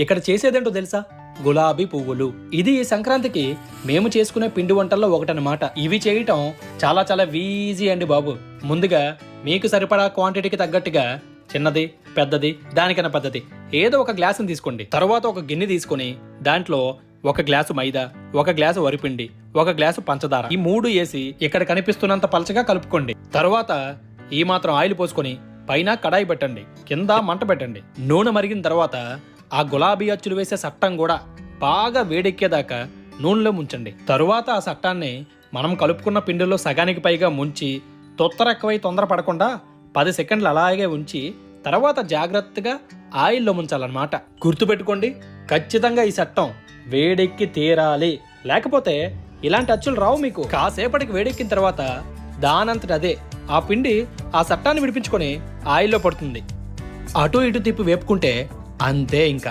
ఇక్కడ చేసేదేంటో తెలుసా? గులాబీ పువ్వులు. ఇది ఈ సంక్రాంతికి మేము చేసుకునే పిండి వంటల్లో ఒకటనమాట. ఇవి చేయటం చాలా చాలా ఈజీ అండి బాబు. ముందుగా మీకు సరిపడా క్వాంటిటీకి తగ్గట్టుగా చిన్నది పెద్దది దానికన్నా పద్ధతి ఏదో ఒక గ్లాసుని తీసుకోండి. తర్వాత ఒక గిన్నె తీసుకొని దాంట్లో ఒక గ్లాసు మైదా, ఒక గ్లాసు వరిపిండి, ఒక గ్లాసు పంచదార, ఈ మూడు వేసి ఇక్కడ కనిపిస్తున్నంత పలచగా కలుపుకోండి. తర్వాత ఈ మాత్రం ఆయిల్ పోసుకొని పైన కడాయి పెట్టండి, కింద మంట పెట్టండి. నూనె మరిగిన తర్వాత ఆ గులాబీ అచ్చులు వేసే సట్టం కూడా బాగా వేడెక్కేదాకా నూనెలో ముంచండి. తరువాత ఆ సట్టాన్ని మనం కలుపుకున్న పిండిలో సగానికి పైగా ముంచి తొందర పడకుండా 10 సెకండ్లు అలాగే ఉంచి తర్వాత జాగ్రత్తగా ఆయిల్లో ముంచాలన్నమాట. గుర్తుపెట్టుకోండి, ఖచ్చితంగా ఈ సట్టం వేడెక్కి తీరాలి, లేకపోతే ఇలాంటి అచ్చులు రావు మీకు. కాసేపటికి వేడెక్కిన తర్వాత దానంతట అదే ఆ పిండి ఆ సట్టాన్ని విడిపించుకొని ఆయిల్లో పడుతుంది. అటు ఇటు తిప్పి వేపుకుంటే అంతే ఇంకా.